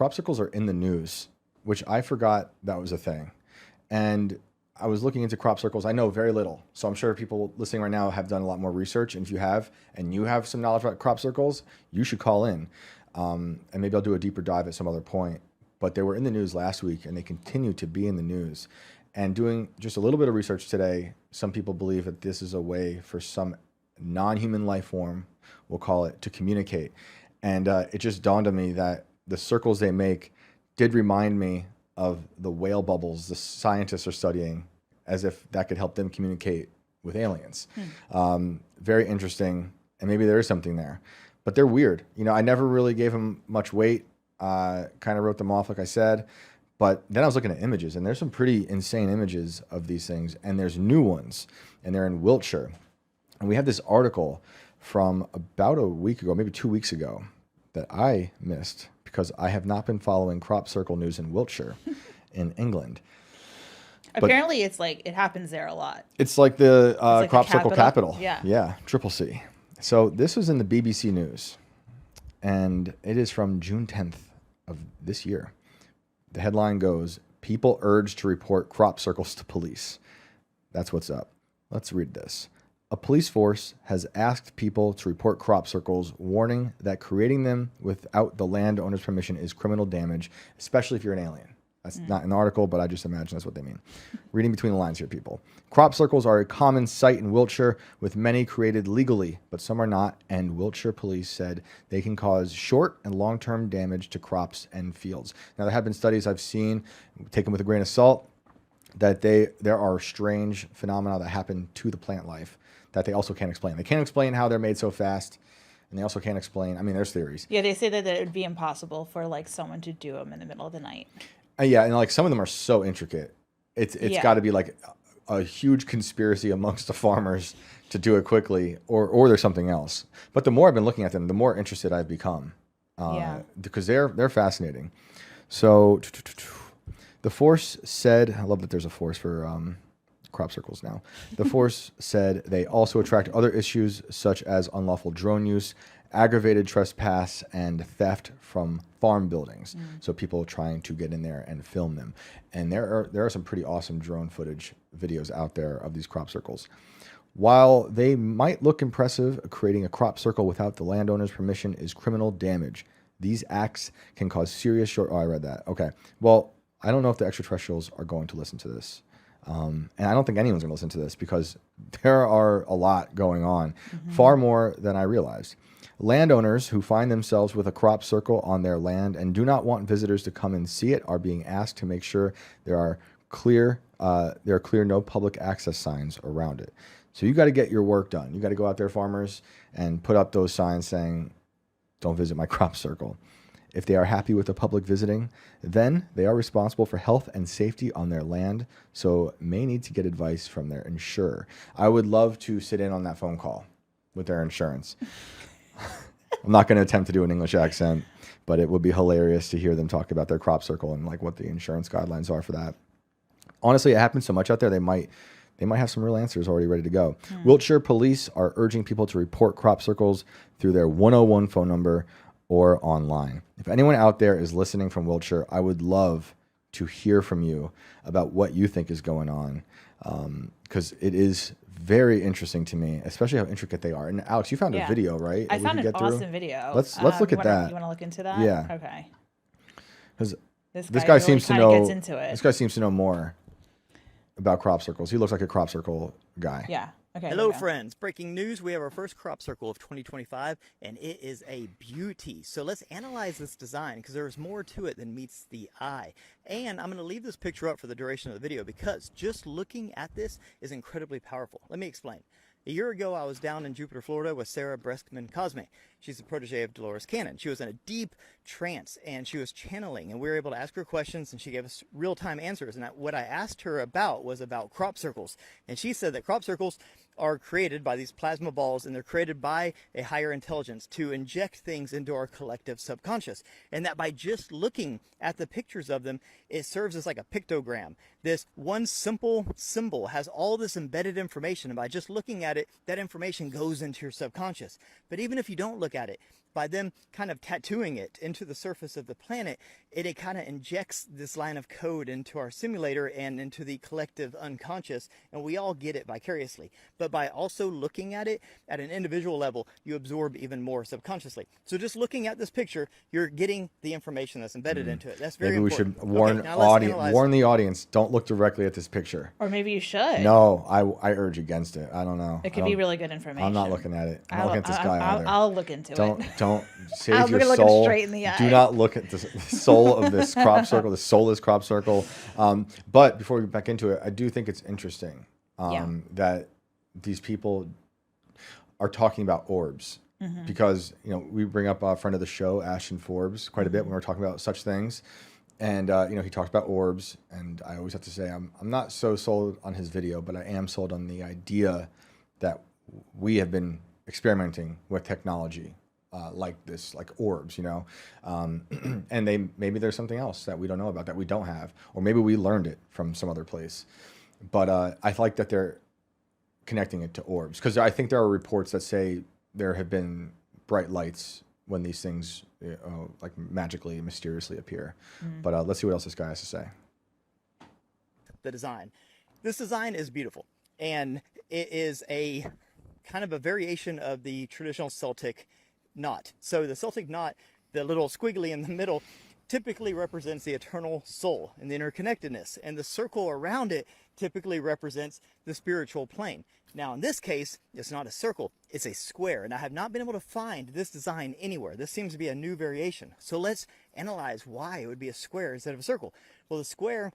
crop circles are in the news, which I forgot that was a thing. And I was looking into crop circles. I know very little. So I'm sure people listening right now have done a lot more research. And if you have, and you have some knowledge about crop circles, you should call in. And maybe I'll do a deeper dive at some other point. But they were in the news last week, and they continue to be in the news. And doing just a little bit of research today, some people believe that this is a way for some non-human life form, we'll call it, to communicate. And it just dawned on me that the circles they make did remind me of the whale bubbles the scientists are studying, as if that could help them communicate with aliens. Very interesting, and maybe there is something there. But they're weird. You know, I never really gave them much weight, kind of wrote them off, like I said. But then I was looking at images, and there's some pretty insane images of these things, and there's new ones, and they're in Wiltshire. And we have this article from about a week ago, maybe 2 weeks ago, that I missed because I have not been following crop circle news in Wiltshire in England. Apparently, it's like it happens there a lot. It's like the like crop the circle capital. Yeah, Triple C. So this was in the BBC News, and it is from June 10th of this year. The headline goes, "People urged to report crop circles to police." That's what's up. Let's read this. A police force has asked people to report crop circles, warning that creating them without the landowner's permission is criminal damage, especially if you're an alien. That's not an article, but I just imagine that's what they mean. Reading between the lines here, people. Crop circles are a common sight in Wiltshire, with many created legally, but some are not, and Wiltshire police said they can cause short and long-term damage to crops and fields. Now, there have been studies I've seen, taken with a grain of salt, that there are strange phenomena that happen to the plant life that they also can't explain. They can't explain how they're made so fast, and they also can't explain, I mean, there's theories. Yeah, they say that it would be impossible for like someone to do them in the middle of the night. Yeah, and like some of them are so intricate. It's got to be like a huge conspiracy amongst the farmers to do it quickly, or there's something else. But the more I've been looking at them, the more interested I've become, because they're fascinating. So the force said, I love that there's a force for crop circles now. The force said they also attract other issues such as unlawful drone use, aggravated trespass, and theft from farm buildings. So people trying to get in there and film them. And there are some pretty awesome drone footage videos out there of these crop circles. While they might look impressive, creating a crop circle without the landowner's permission is criminal damage. These acts can cause serious Oh, I read that. Okay. Well, I don't know if the extraterrestrials are going to listen to this. And I don't think anyone's going to listen to this because there are a lot going on, far more than I realized. Landowners who find themselves with a crop circle on their land and do not want visitors to come and see it are being asked to make sure there are clear no public access signs around it. So you got to get your work done. You got to go out there, farmers, and put up those signs saying, "Don't visit my crop circle." If they are happy with the public visiting, then they are responsible for health and safety on their land, so may need to get advice from their insurer. I would love to sit in on that phone call with their insurance. I'm not going to attempt to do an English accent, but it would be hilarious to hear them talk about their crop circle and like what the insurance guidelines are for that. Honestly, it happens so much out there, they might have some real answers already ready to go. Wiltshire police are urging people to report crop circles through their 101 phone number or online. If anyone out there is listening from Wiltshire, I would love to hear from you about what you think is going on, because it is very interesting to me, especially how intricate they are. And Alex, you found a video, right? I found an awesome video. Let's look at that. You want to look into that? Yeah. Okay. Because this guy really seems to know. gets into it. This guy seems to know more about crop circles. He looks like a crop circle guy. Yeah. Okay. Hello, friends. Breaking news. We have our first crop circle of 2025, and it is a beauty. So let's analyze this design because there's more to it than meets the eye. And I'm going to leave this picture up for the duration of the video because just looking at this is incredibly powerful. Let me explain. A year ago, I was down in Jupiter, Florida with Sarah Breskman-Cosme. She's a protege of Dolores Cannon. She was in a deep trance, and she was channeling, and we were able to ask her questions, and she gave us real-time answers. And what I asked her about was about crop circles. And she said that crop circles are created by these plasma balls, and they're created by a higher intelligence to inject things into our collective subconscious. And that by just looking at the pictures of them, it serves as like a pictogram. This one simple symbol has all this embedded information, and by just looking at it, that information goes into your subconscious. But even if you don't look at it, by them kind of tattooing it into the surface of the planet, it kind of injects this line of code into our simulator and into the collective unconscious, and we all get it vicariously. But by also looking at it at an individual level, you absorb even more subconsciously. So just looking at this picture, you're getting the information that's embedded into it. That's very important. Maybe we should warn the audience, don't look directly at this picture. Or maybe you should. No, I urge against it. I don't know. It could be really good information. I'm not looking at it. I'm not looking at this guy either. I'll look into it. Don't save I'm your gonna soul. look him straight in the eye. Do not look at the soul of this crop circle, the soulless crop circle. But before we get back into it, I do think it's interesting that these people are talking about orbs. Because, you know, we bring up a friend of the show, Ashton Forbes, quite a bit when we're talking about such things. And, you know, he talked about orbs. And I always have to say, I'm not so sold on his video, but I am sold on the idea that we have been experimenting with technology like this, like orbs, you know. And maybe there's something else that we don't know about, that we don't have. Or maybe we learned it from some other place. But I like that they're connecting it to orbs. Because I think there are reports that say there have been bright lights when these things like magically, mysteriously appear. But let's see what else this guy has to say. The design. This design is beautiful, and it is a kind of a variation of the traditional Celtic knot. So the Celtic knot, the little squiggly in the middle, typically represents the eternal soul and the interconnectedness, and the circle around it typically represents the spiritual plane. Now in this case, it's not a circle, it's a square, and I have not been able to find this design anywhere. This seems to be a new variation. So let's analyze why it would be a square instead of a circle. Well, the square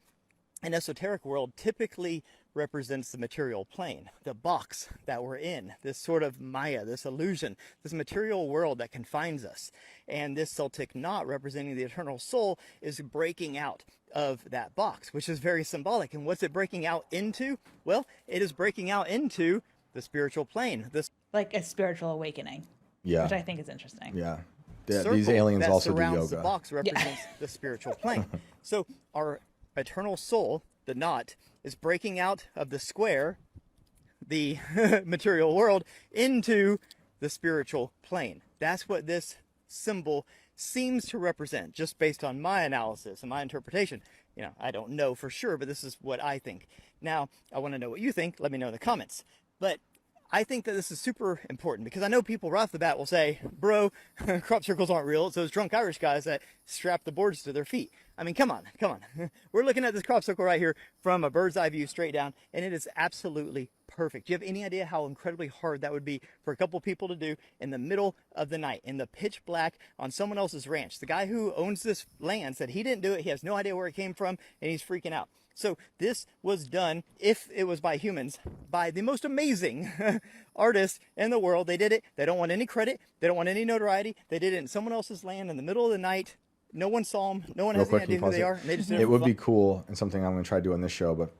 in esoteric world typically represents the material plane, the box that we're in, this sort of Maya, this illusion, this material world that confines us. And this Celtic knot representing the eternal soul is breaking out of that box, which is very symbolic. And what's it breaking out into? Well, it is breaking out into the spiritual plane. This like a spiritual awakening. Yeah. Which I think is interesting. Yeah. These aliens that also do surrounds yoga. The box represents the spiritual plane. So our eternal soul, the knot, is breaking out of the square, the material world, into the spiritual plane. That's what this symbol seems to represent, just based on my analysis and my interpretation. You know, I don't know for sure, but this is what I think. Now, I want to know what you think. Let me know in the comments. But I think that this is super important, because I know people right off the bat will say, bro, crop circles aren't real. It's those drunk Irish guys that strap the boards to their feet. I mean, come on. We're looking at this crop circle right here from a bird's eye view straight down, and it is absolutely perfect. Do you have any idea how incredibly hard that would be for a couple people to do in the middle of the night, in the pitch black, on someone else's ranch? The guy who owns this land said he didn't do it. He has no idea where it came from, and he's freaking out. So this was done, if it was by humans, by the most amazing artists in the world. They did it. They don't want any credit. They don't want any notoriety. They did it in someone else's land in the middle of the night. No one saw them. No one has any idea who they are. And they just did it would be cool, and something I'm going to try to do on this show, but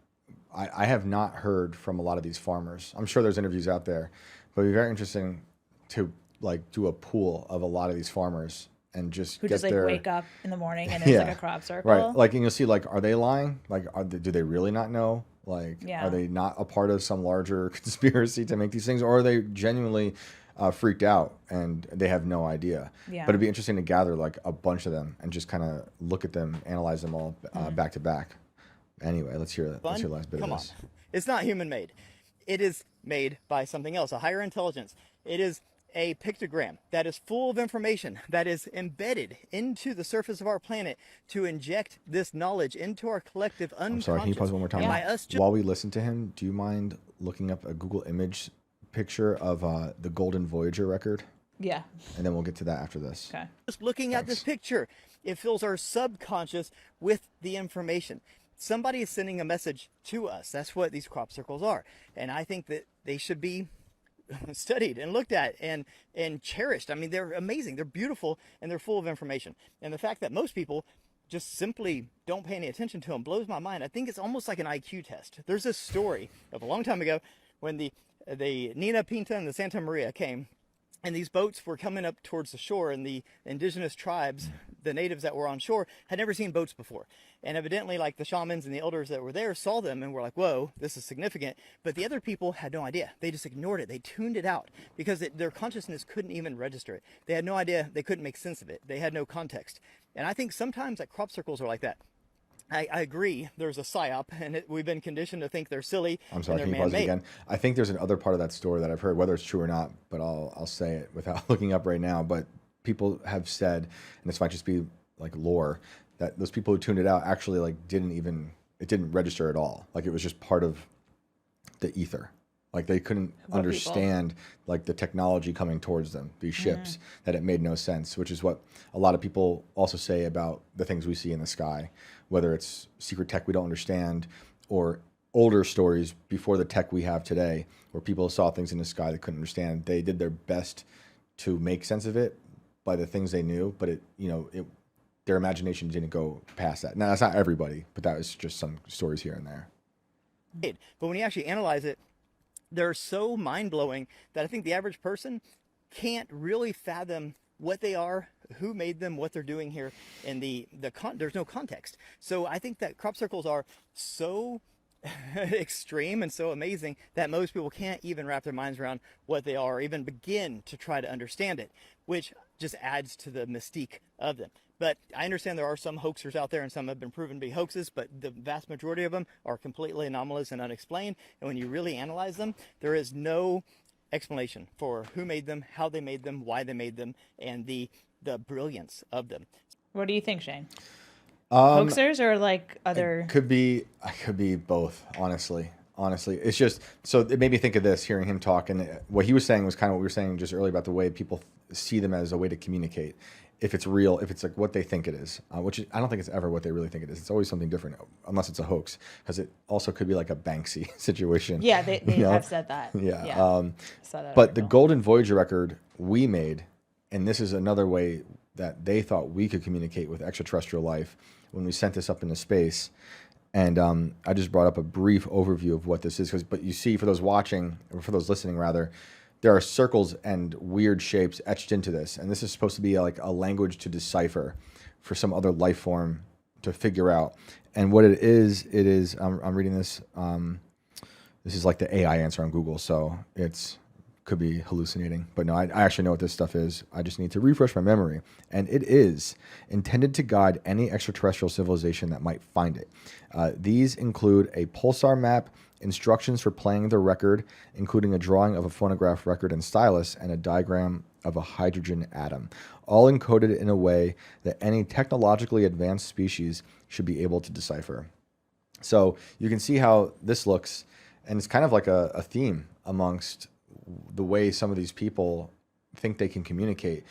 I have not heard from a lot of these farmers. I'm sure there's interviews out there, but it'd be very interesting to like do a pool of a lot of these farmers and just who get just like their, wake up in the morning and it's like a crop circle. Right. Like, and you'll see, like, are they lying? Like, do they really not know? Like, are they not a part of some larger conspiracy to make these things? Or are they genuinely freaked out and they have no idea? Yeah. But it'd be interesting to gather like a bunch of them and just kind of look at them, analyze them all back to back. Anyway, let's hear the last bit of this. Come on. It's not human made. It is made by something else, a higher intelligence. It is a pictogram that is full of information that is embedded into the surface of our planet to inject this knowledge into our collective unconscious. I'm sorry, can you pause one more time? By us While we listen to him, do you mind looking up a Google image picture of the golden Voyager record? Yeah. And then we'll get to that after this. Okay. Just looking at this picture, it fills our subconscious with the information. Somebody is sending a message to us. That's what these crop circles are. And I think that they should be studied and looked at and cherished. I mean, they're amazing. They're beautiful, and they're full of information. And the fact that most people just simply don't pay any attention to them blows my mind. I think it's almost like an IQ test. There's this story of a long time ago when the Nina Pinta and the Santa Maria came, and these boats were coming up towards the shore, and the indigenous tribes the natives that were on shore had never seen boats before. And evidently, like the shamans and the elders that were there saw them and were like, whoa, this is significant. But the other people had no idea. They just ignored it. They tuned it out because their consciousness couldn't even register it. They had no idea. They couldn't make sense of it. They had no context. And I think sometimes like crop circles are like that. I agree. There's a psyop, and we've been conditioned to think they're silly. I'm sorry, can you pause it again? I think there's another part of that story that I've heard, whether it's true or not, but I'll say it without looking up right now. But people have said, and this might just be like lore, that those people who tuned it out actually like it didn't register at all. Like it was just part of the ether. Like they couldn't understand like the technology coming towards them, these ships, that it made no sense, which is what a lot of people also say about the things we see in the sky, whether it's secret tech we don't understand or older stories before the tech we have today, where people saw things in the sky they couldn't understand. They did their best to make sense of it by the things they knew, but their imagination didn't go past that. Now, that's not everybody, but that was just some stories here and there. But when you actually analyze it, they're so mind-blowing that I think the average person can't really fathom what they are, who made them, what they're doing here, and there's no context. So I think that crop circles are so extreme and so amazing that most people can't even wrap their minds around what they are or even begin to try to understand it, which just adds to the mystique of them. But I understand there are some hoaxers out there and some have been proven to be hoaxes, but the vast majority of them are completely anomalous and unexplained. And when you really analyze them, there is no explanation for who made them, how they made them, why they made them, and the brilliance of them. What do you think, Shane? Hoaxers or like other? I could be both, honestly. It's just, so it made me think of this, hearing him talk, and what he was saying was kind of what we were saying just earlier about the way people see them as a way to communicate. If it's real, if it's like what they think it is, which I don't think it's ever what they really think it is. It's always something different, unless it's a hoax, because it also could be like a Banksy situation. Yeah, they have said that. Yeah. But the Golden Voyager record we made, and this is another way that they thought we could communicate with extraterrestrial life when we sent this up into space. And I just brought up a brief overview of what this is, but you see, for those watching, or for those listening rather, there are circles and weird shapes etched into this. And this is supposed to be like a language to decipher for some other life form to figure out. And what it is, I'm reading this. This is like the AI answer on Google, so could be hallucinating. But no, I actually know what this stuff is. I just need to refresh my memory. And it is intended to guide any extraterrestrial civilization that might find it. These include a pulsar map, instructions for playing the record, including a drawing of a phonograph record and stylus, and a diagram of a hydrogen atom, all encoded in a way that any technologically advanced species should be able to decipher. So you can see how this looks, and it's kind of like a theme amongst the way some of these people think they can communicate.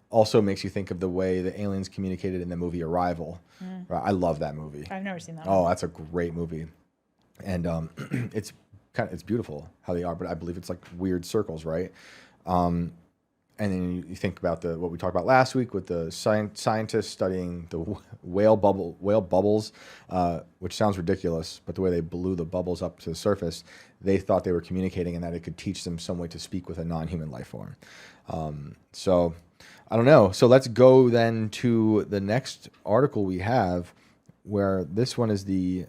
Also makes you think of the way the aliens communicated in the movie Arrival. Right? I love that movie. I've never seen that one. Oh, that's a great movie. And it's beautiful how they are, but I believe it's like weird circles, right? And then you think about what we talked about last week with the scientists studying the whale bubbles, which sounds ridiculous, but the way they blew the bubbles up to the surface, they thought they were communicating and that it could teach them some way to speak with a non-human life form. So I don't know. So let's go then to the next article we have, where this one is the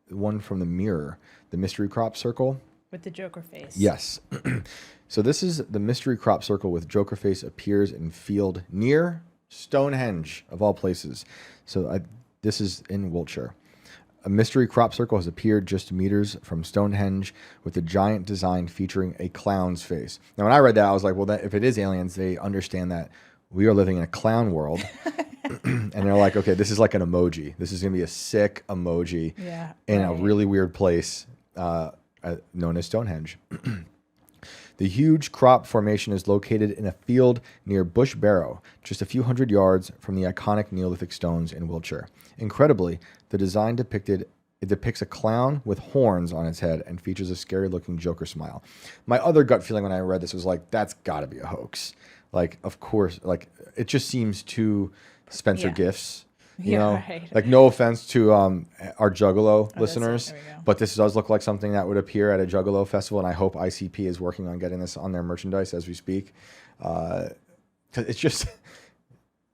one from the Mirror, the mystery crop circle. With the Joker face. Yes. So this is the mystery crop circle with Joker face appears in field near Stonehenge, of all places. So this is in Wiltshire. A mystery crop circle has appeared just meters from Stonehenge with a giant design featuring a clown's face. Now, when I read that, I was like, well, if it is aliens, they understand that we are living in a clown world. And they're like, okay, this is like an emoji. This is going to be a sick emoji in a really weird place known as Stonehenge. The huge crop formation is located in a field near Bush Barrow, just a few hundred yards from the iconic Neolithic stones in Wiltshire. Incredibly, the design depicts a clown with horns on its head and features a scary-looking Joker smile. My other gut feeling when I read this was like, that's got to be a hoax. Like, of course, like it just seems too Spencer Gifts. You know, right. Like no offense to our Juggalo listeners, but this does look like something that would appear at a Juggalo festival, and I hope ICP is working on getting this on their merchandise as we speak. 'Cause it's just,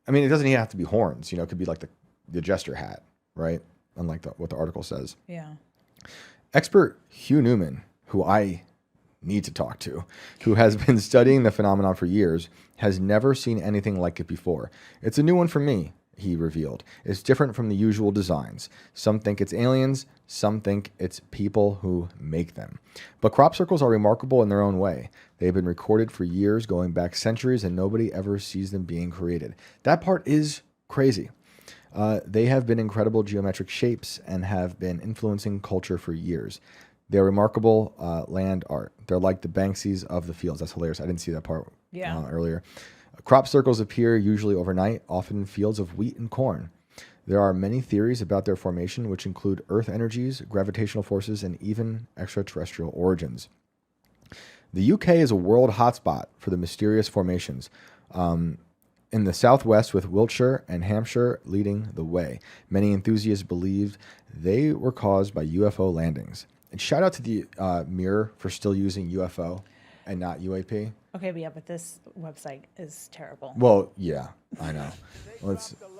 I mean, it doesn't even have to be horns. You know, it could be like the jester hat, right? Unlike what the article says. Yeah. Expert Hugh Newman, who I need to talk to, who has been studying the phenomenon for years, has never seen anything like it before. It's a new one for me, he revealed. It's different from the usual designs. Some think it's aliens, some think it's people who make them. But crop circles are remarkable in their own way. They've been recorded for years, going back centuries, and nobody ever sees them being created. That part is crazy. They have been incredible geometric shapes and have been influencing culture for years. They're remarkable land art. They're like the Banksys of the fields. That's hilarious. I didn't see that part earlier. Crop circles appear usually overnight, often in fields of wheat and corn. There are many theories about their formation, which include earth energies, gravitational forces, and even extraterrestrial origins. The UK is a world hotspot for the mysterious formations. In the southwest, with Wiltshire and Hampshire leading the way. Many enthusiasts believed they were caused by UFO landings. And shout out to the Mirror for still using UFO and not UAP. Okay, but this website is terrible. Well, yeah, I know.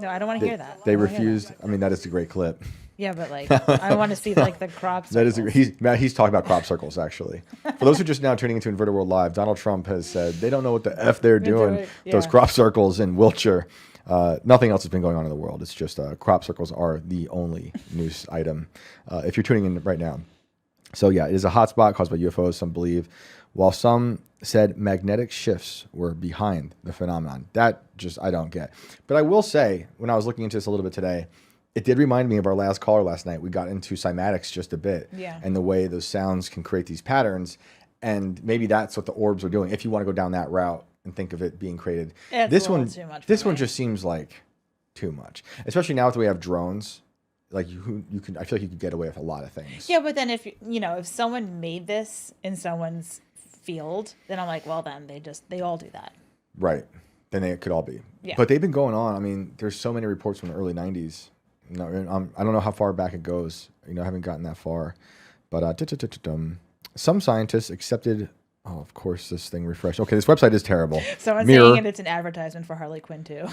No, I don't want to hear that. They refused. I mean, that is a great clip. Yeah, but like, I want to see like the crop circles. That is he's talking about crop circles, actually. For those who are just now tuning into Inverted World Live, Donald Trump has said they don't know what the F they're doing. Those crop circles in Wiltshire. Nothing else has been going on in the world. It's just crop circles are the only news item if you're tuning in right now. So yeah, it is a hotspot caused by UFOs, some believe, while some said magnetic shifts were behind the phenomenon. That just I don't get. But I will say, when I was looking into this a little bit today, it did remind me of our last caller last night. We got into cymatics just a bit, and the way those sounds can create these patterns, and maybe that's what the orbs are doing. If you want to go down that route and think of it being created, this one just seems like too much, especially now that we have drones. Like you can, I feel like you could get away with a lot of things. Yeah, but then if someone made this in someone's field, then I'm like, well, then they all do that. Right. Then they could all be. Yeah. But they've been going on. I mean, there's so many reports from the early 90s. No, I don't know how far back it goes. I haven't gotten that far. But some scientists accepted. Oh, of course, this thing refreshed. Okay, this website is terrible. Someone's saying it's an advertisement for Harley Quinn too.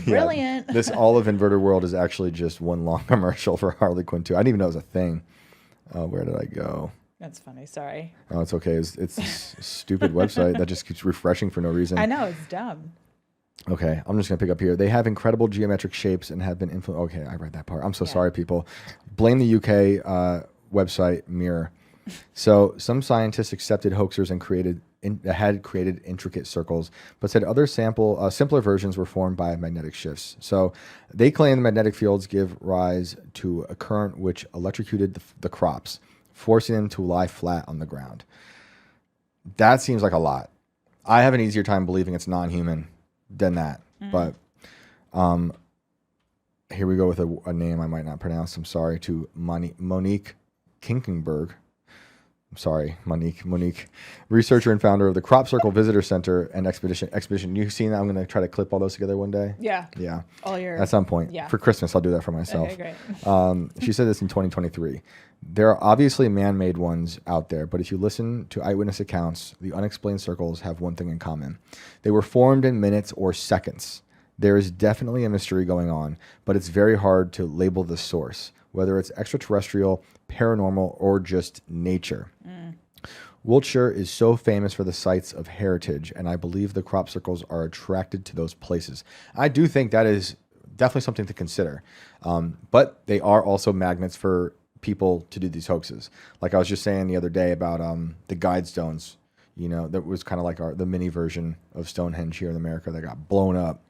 Brilliant. This all of Inverted World is actually just one long commercial for Harley Quinn 2. I didn't even know it was a thing. Where did I go? That's funny. Sorry. Oh, it's okay. It's a stupid website that just keeps refreshing for no reason. I know. It's dumb. Okay. I'm just going to pick up here. They have incredible geometric shapes and have been influenced. Okay. I read that part. I'm so sorry, people. Blame the UK website Mirror. So some scientists accepted hoaxers and had created intricate circles, but said other simpler versions were formed by magnetic shifts. So they claim the magnetic fields give rise to a current which electrocuted the crops, forcing them to lie flat on the ground. That seems like a lot. I have an easier time believing it's non-human than that. But here we go with a name I might not pronounce. I'm sorry to Monique Kinkenberg. I'm sorry, Monique, researcher and founder of the Crop Circle Visitor Center and Expedition. You've seen that? I'm going to try to clip all those together one day. Yeah. At some point. Yeah. For Christmas, I'll do that for myself. Okay, great. She said this in 2023. There are obviously man-made ones out there, but if you listen to eyewitness accounts, the unexplained circles have one thing in common. They were formed in minutes or seconds. There is definitely a mystery going on, but it's very hard to label the source, whether it's extraterrestrial, paranormal, or just nature. Wiltshire is so famous for the sites of heritage, and I believe the crop circles are attracted to those places. I do think that is definitely something to consider. But they are also magnets for people to do these hoaxes. Like I was just saying the other day about the guide stones, that was kind of like the mini version of Stonehenge here in America that got blown up.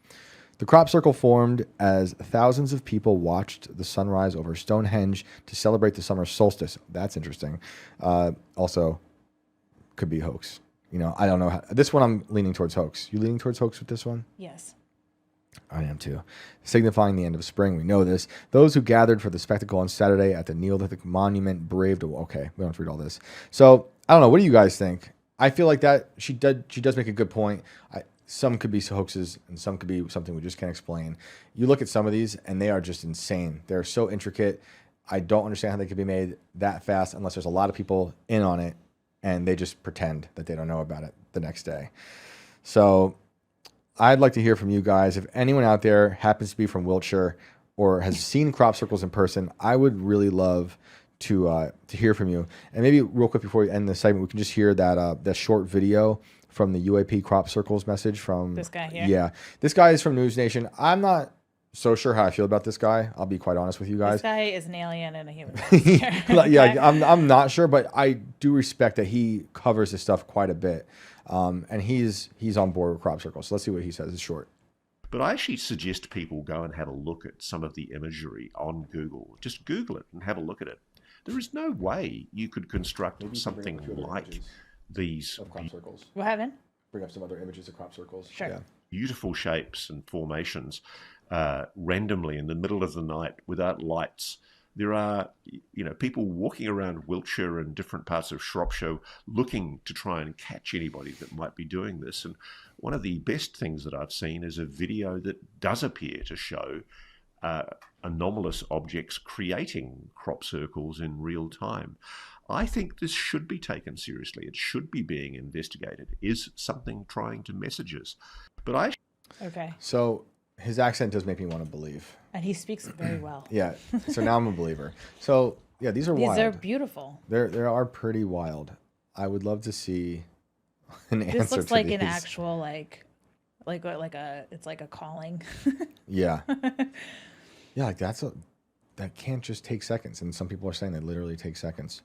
The crop circle formed as thousands of people watched the sunrise over Stonehenge to celebrate the summer solstice. That's interesting. Also, could be hoax. I don't know. This one I'm leaning towards hoax. You leaning towards hoax with this one? Yes. I am too. Signifying the end of spring. We know this. Those who gathered for the spectacle on Saturday at the Neolithic Monument braved. Okay, we don't have to read all this. So I don't know. What do you guys think? I feel like that she does make a good point. Some could be hoaxes and some could be something we just can't explain. You look at some of these and they are just insane. They're so intricate. I don't understand how they could be made that fast unless there's a lot of people in on it and they just pretend that they don't know about it the next day. So I'd like to hear from you guys. If anyone out there happens to be from Wiltshire or has seen crop circles in person, I would really love to hear from you. And maybe real quick before we end the segment, we can just hear that short video from the UAP crop circles message from This guy here? Yeah, this guy is from News Nation. I'm not so sure how I feel about this guy. I'll be quite honest with you guys. This guy is an alien and a human monster. Yeah, I'm not sure, but I do respect that he covers this stuff quite a bit. And he's on board with crop circles. So let's see what he says. It's short. But I actually suggest people go and have a look at some of the imagery on Google. Just Google it and have a look at it. There is no way you could construct something like these Of crop circles. What happened? Bring up some other images of crop circles. Sure. Yeah. beautiful shapes and formations randomly in the middle of the night without lights. There are, people walking around Wiltshire and different parts of Shropshire looking to try and catch anybody that might be doing this. And one of the best things that I've seen is a video that does appear to show anomalous objects creating crop circles in real time. I think this should be taken seriously. It should be being investigated. Is something trying to message us? Okay. So his accent does make me want to believe. And he speaks very well. Yeah. So now I'm a believer. So yeah, these are wild. These are beautiful. They are pretty wild. I would love to see an answer to This looks like these. an actual it's like a calling. Yeah. Yeah, like that can't just take seconds. And some people are saying they literally take seconds.